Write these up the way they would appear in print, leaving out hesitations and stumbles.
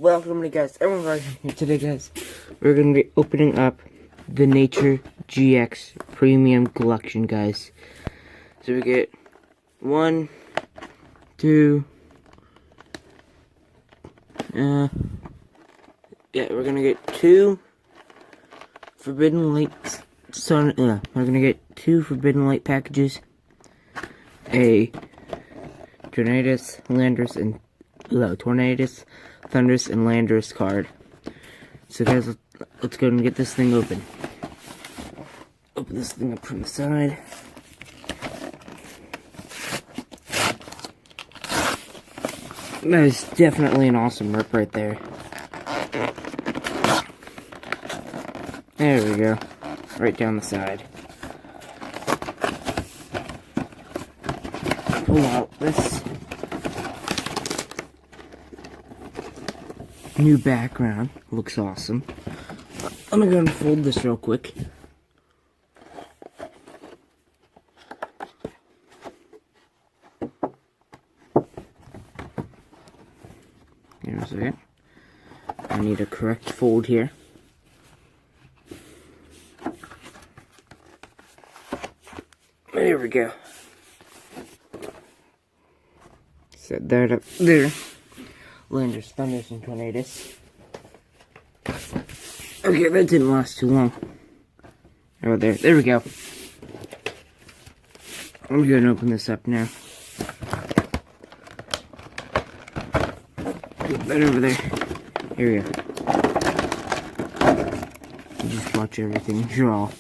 Welcome to guys, everyone right here today guys. We're going to be opening up the Nature GX Premium Collection guys. So we get 1, 2, we're going to get 2 Forbidden Light we're going to get 2 Forbidden Light packages, a Tornadus, Landorus, and Tornadus, Thundurus, and Landorus card. So guys, let's go and get this thing open. Open this thing up from the side. That is definitely an awesome rip right there. There we go. Right down the side. Pull out this new background. Looks awesome. I'm gonna go and fold this real quick. Give me a second. I need a correct fold here. There we go. Set that up there. Landorus, Thundurus, and Tornadus. Okay, that didn't last too long. Oh, there we go. I'm going to open this up now. Put that over there. Here we go. You just watch everything draw.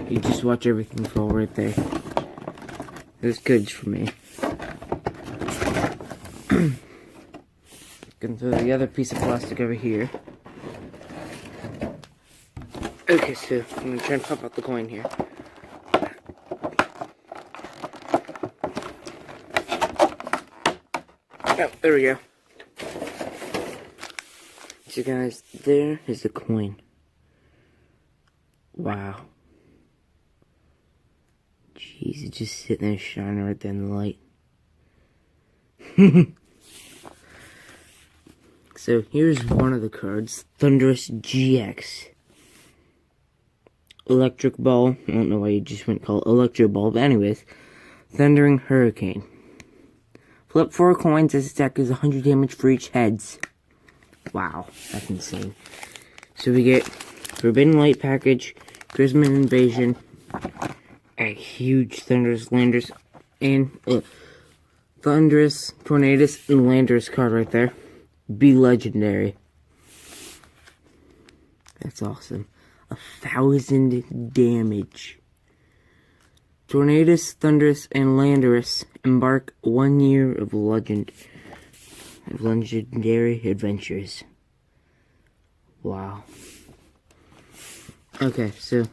You just watch everything fall right there. This good's for me. Gonna throw the other piece of plastic over here. Okay, so I'm gonna try and pop out the coin here. Oh, there we go. So guys, there is the coin. Wow. Jeez, it's just sitting there shining right there in the light. So here's one of the cards, Thundurus GX. Electric Ball. I don't know why you just wouldn't call it Electro Ball, but anyways. Thundering Hurricane. Flip 4 coins. This attack is 100 damage for each heads. Wow, that's insane. So we get Forbidden Light package, Christmas Invasion, a huge Thundurus, Landorus, and Thundurus, Tornadus, and Landorus card right there. Be legendary. That's awesome. 1,000 damage. Tornadus, Thundurus, and Landorus embark 1 year of legendary adventures. Wow. Okay, so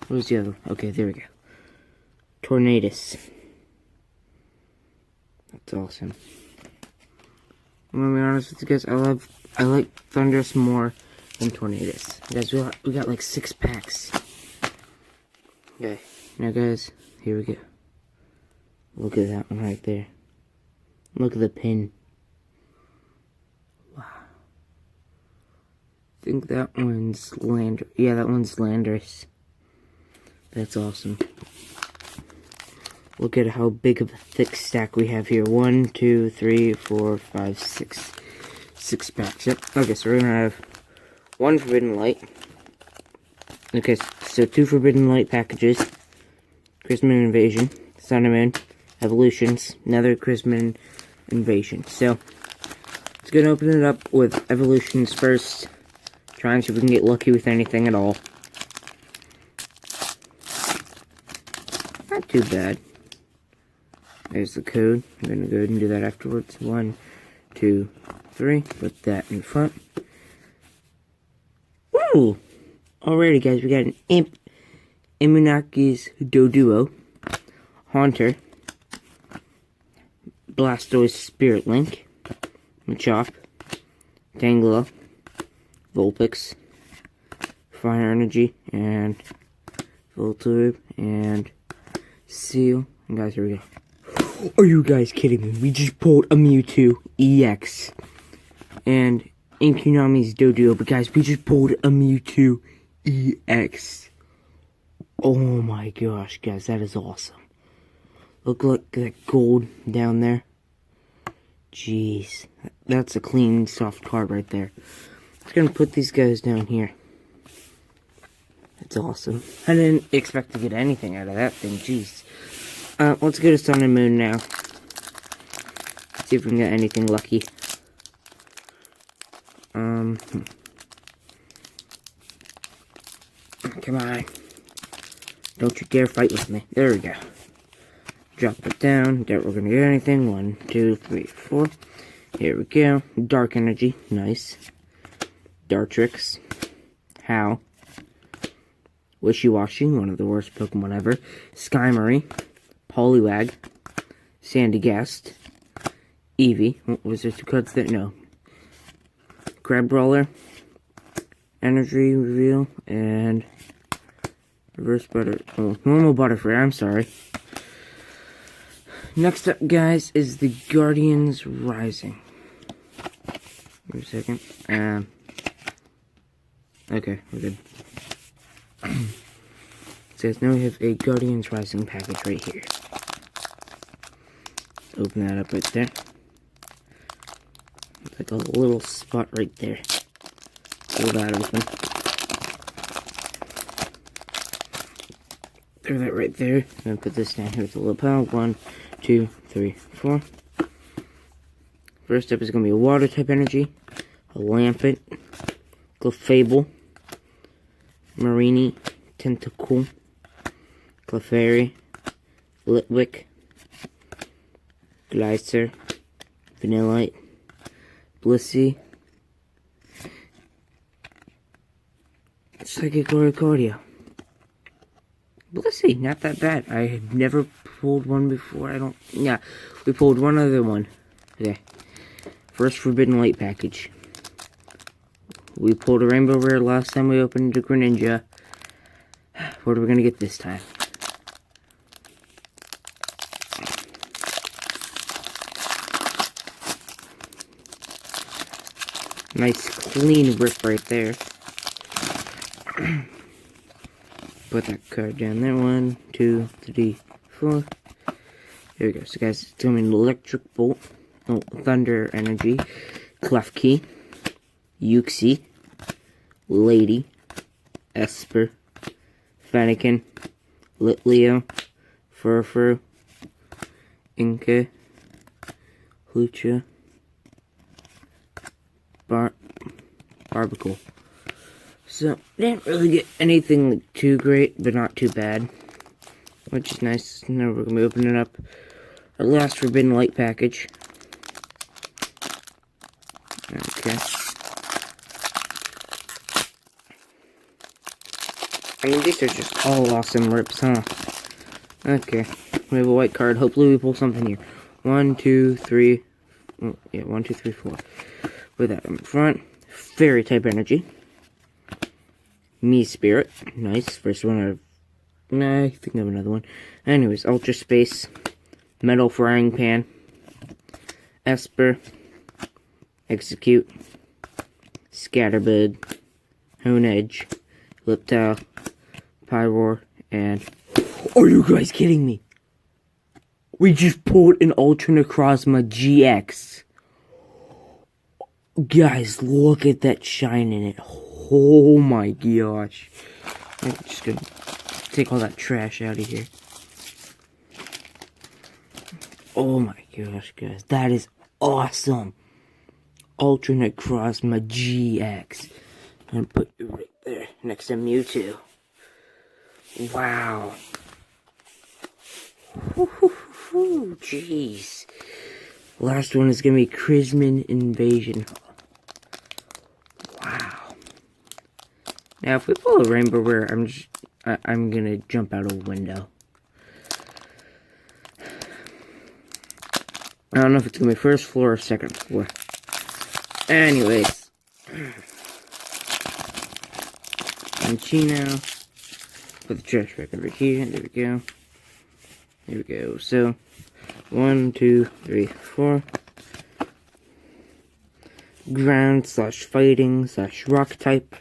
where's the other one? Okay, there we go. Tornadus. That's awesome. I'm gonna be honest with you guys, I like Thundurus more than Tornadus. Guys, we got like 6 packs. Okay, now guys, here we go. Look at that one right there. Look at the pin. Wow. I think that one's Landorus. Yeah, that one's Landorus. That's awesome. Look at how big of a thick stack we have here. 1, 2, 3, 4, 5, 6. 6 packs. Yep. Okay, so we're gonna have 1 Forbidden Light. Okay, so 2 Forbidden Light packages. Christmas Invasion, Sun and Moon, Evolutions, another Christmas Invasion. So, let's go and open it up with Evolutions first. Try and see if we can get lucky with anything at all. Not too bad. There's the code. I'm going to go ahead and do that afterwards. 1, 2, 3. Put that in front. Woo! Alrighty, guys. We got an Immunaki's Doduo. Haunter. Blastoise Spirit Link. Machop. Tangela. Vulpix. Fire Energy. And Voltorb. And Seal. And guys, here we go. Are you guys kidding me? We just pulled a Mewtwo EX. And Inkunami's Dojo, but guys, we just pulled a Mewtwo EX. Oh my gosh, guys, that is awesome. Look at that gold down there. Jeez, that's a clean, soft card right there. Just gonna put these guys down here. That's awesome. I didn't expect to get anything out of that thing, jeez. Let's go to Sun and Moon now. See if we can get anything lucky. Come on. Don't you dare fight with me. There we go. Drop it down. Doubt we're gonna get anything. 1, 2, 3, 4. Here we go. Dark Energy. Nice. Dartrix. How. Wishy-Washy. One of the worst Pokemon ever. Skymory. Poliwag. Sandygast. Eevee. What was there 2 cards there? No. Crabrawler. Energy Reveal. And Reverse Normal Butterfree. I'm sorry. Next up, guys, is the Guardians Rising. Wait a second. Okay, we're good. So now we have a Guardians Rising package right here. Open that up right there. Like a little spot right there. Pull that open. Throw that right there. I'm gonna put this down here with a little pile. 1, 2, 3, 4. First up is gonna be a water type energy, a Lampent, Clefable, Marini, Tentacool, Clefairy, Litwick, Glycer, Vanillite, Blissey, Psychic Oricorio. Blissey, not that bad. I had never pulled one before. Yeah, we pulled one other one. Okay. First Forbidden Light package. We pulled a Rainbow Rare last time we opened a Greninja. What are we gonna get this time? Nice clean rip right there. Put that card down there. 1, 2, 3, 4. There we go. So guys, it's going to be an Electric Bolt, Thunder Energy, Klefki, Uxie, Lady, Esper, Fennekin, Litleo, Furfur, Inca, Lucha, Barbacle. So, didn't really get anything like, too great, but not too bad. Which is nice. Now we're going to be opening up our last Forbidden Light package. Okay. I mean, these are just all awesome rips, huh? Okay. We have a white card. Hopefully we pull something here. 1, 2, 3. Oh, yeah, 1, 2, 3, 4. With that in front. Fairy type energy. Me Spirit. Nice. First one out of... Nah, I think I have another one. Anyways, Ultra Space. Metal Frying Pan. Esper. Execute. Scatterbug. Honedge. Liptile. Pyroar. And... Are you guys kidding me? We just pulled an Ultra Necrozma GX. Guys, look at that shine in it. Oh my gosh. I'm just gonna take all that trash out of here. Oh my gosh, guys. That is awesome. Ultra Necrozma GX. I'm gonna put you right there next to Mewtwo. Wow. Jeez. Last one is gonna be Crimson Invasion. Wow. Now, if we pull a Rainbow Rare, I'm gonna jump out a window. I don't know if it's gonna be first floor or second floor. Anyways. Chino. Put the trash back over here. There we go. There we go. So, 1, 2, 3, 4. ground slash fighting slash rock type,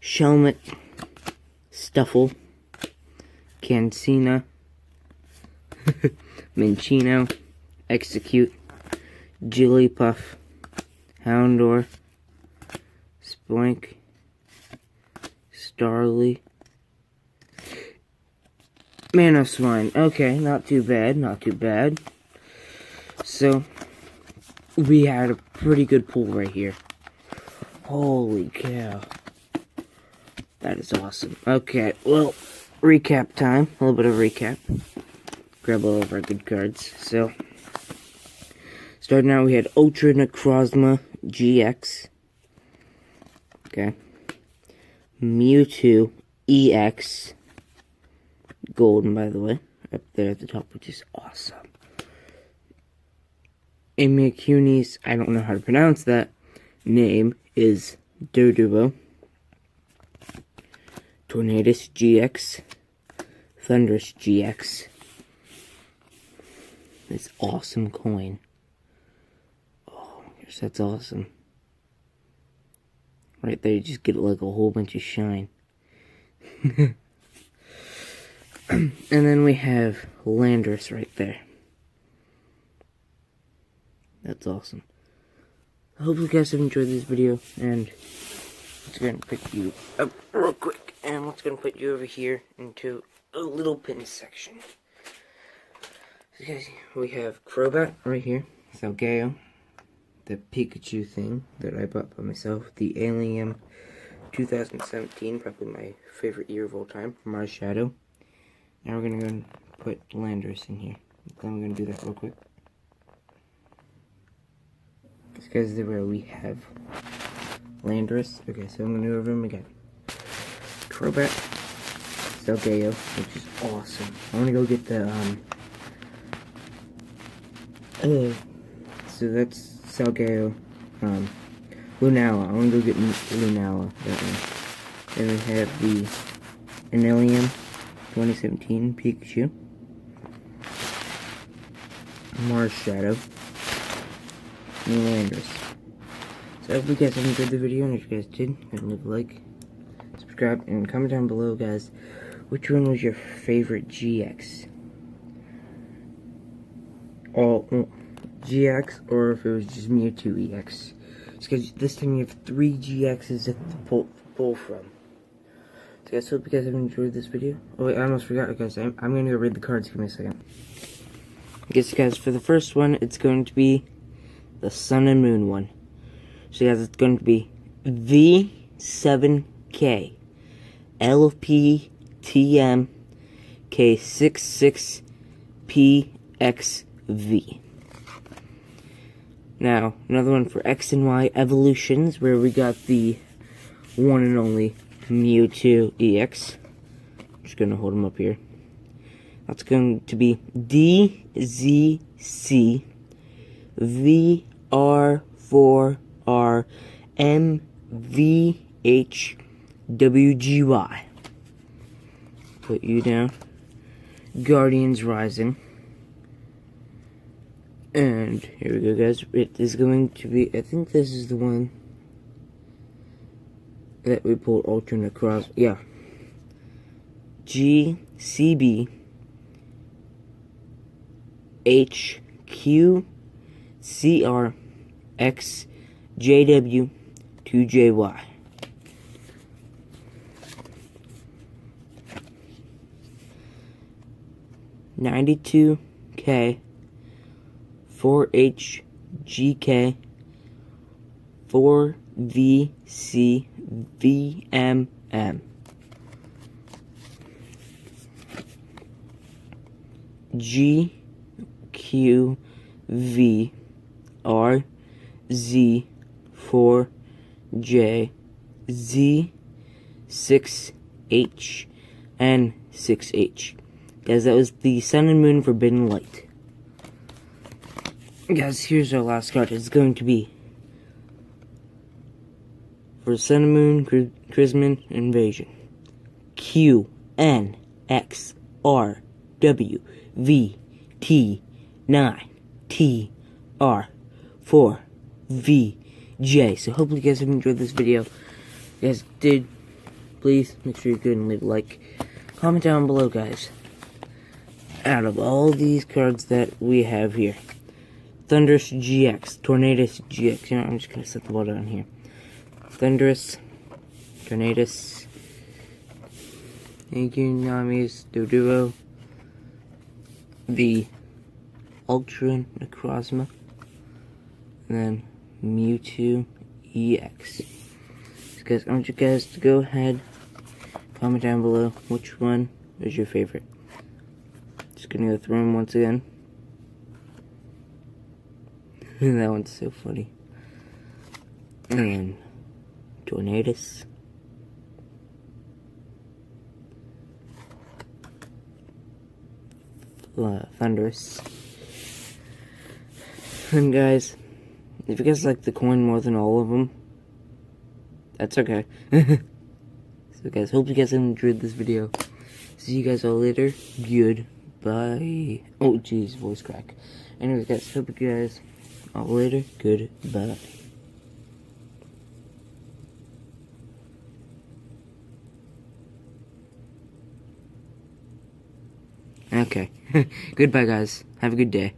Shelmet, Stuffle, Cancina, Minccino, Execute, Jigglypuff, Houndour, Spoink, Starly, Manoswine. Okay, not too bad, not too bad. So, we had a pretty good pull right here. Holy cow. That is awesome. Okay, well, recap time. A little bit of recap. Grab all of our good cards. So, starting out, we had Ultra Necrozma GX. Okay. Mewtwo EX. Golden, by the way. Up there at the top, which is awesome. Amikunis, I don't know how to pronounce that name, is Doduo. Tornadus GX. Thundurus GX. This awesome coin. Oh my gosh, that's awesome. Right there, you just get like a whole bunch of shine. And then we have Landorus right there. That's awesome. I hope you guys have enjoyed this video, and let's go and pick you up real quick, and let's go and put you over here into a little pin section. So guys, we have Crobat right here, Salgeo, the Pikachu thing that I bought by myself, the Alien 2017, probably my favorite year of all time, Marshadow. Now we're gonna go and put Landorus in here. Then we're gonna do that real quick. Because where we have Landorus. Okay, so I'm gonna go over them again. Crobat, Salgeo, which is awesome. I'm gonna go get the so that's Salgeo, Lunala. I'm gonna go get Lunala, that one. Then we have the Anilium 2017 Pikachu, Marshadow, and Landorus. So I hope you guys have enjoyed the video, and if you guys did, go ahead and leave a like, subscribe, and comment down below, guys, which one was your favorite GX? GX, or if it was just Mewtwo EX. Because this time you have 3 GXs to pull from. So guys, hope you guys have enjoyed this video. Oh wait, I almost forgot, guys. I'm going to go read the cards. Give me a second. Guys, for the first one, it's going to be the Sun and Moon one. So guys, it's going to be V7K LPTM K66PXV. Now, another one for X and Y Evolutions, where we got the one and only Mewtwo EX. I'm just going to hold him up here. That's going to be DZC VR4R MVHWGY. Put you down. Guardians Rising. And here we go, guys. It is going to be, I think this is the one that we pulled Ultra Necrozma. Yeah. GCB HQCRXJW2JY. $92K 4HGK 4VCVMM GQVRZ4JZ6HN6H. Guys, that was the Sun and Moon Forbidden Light. Guys, here's our last card. It's going to be for Sun and Moon Chrisman Invasion. QNXRWVT9TR4VGX J. So hopefully you guys have enjoyed this video. If you guys did, please make sure you go and leave a like. Comment down below, guys. Out of all these cards that we have here, Thundurus GX, Tornadus GX. You know, I'm just gonna set the ball down here. Thundurus, Tornadus, thank you, Nami's Doduo, the Ultra Necrozma, and then Mewtwo EX. So guys, I want you guys to go ahead, comment down below which one is your favorite. Just gonna go through them once again. That one's so funny. And then Tornadus, Thundurus. And guys, if you guys like the coin more than all of them, that's okay. So guys, hope you guys enjoyed this video. See you guys all later. Goodbye. Oh jeez, voice crack. Anyways guys, hope you guys all later. Goodbye. Okay. Goodbye guys. Have a good day.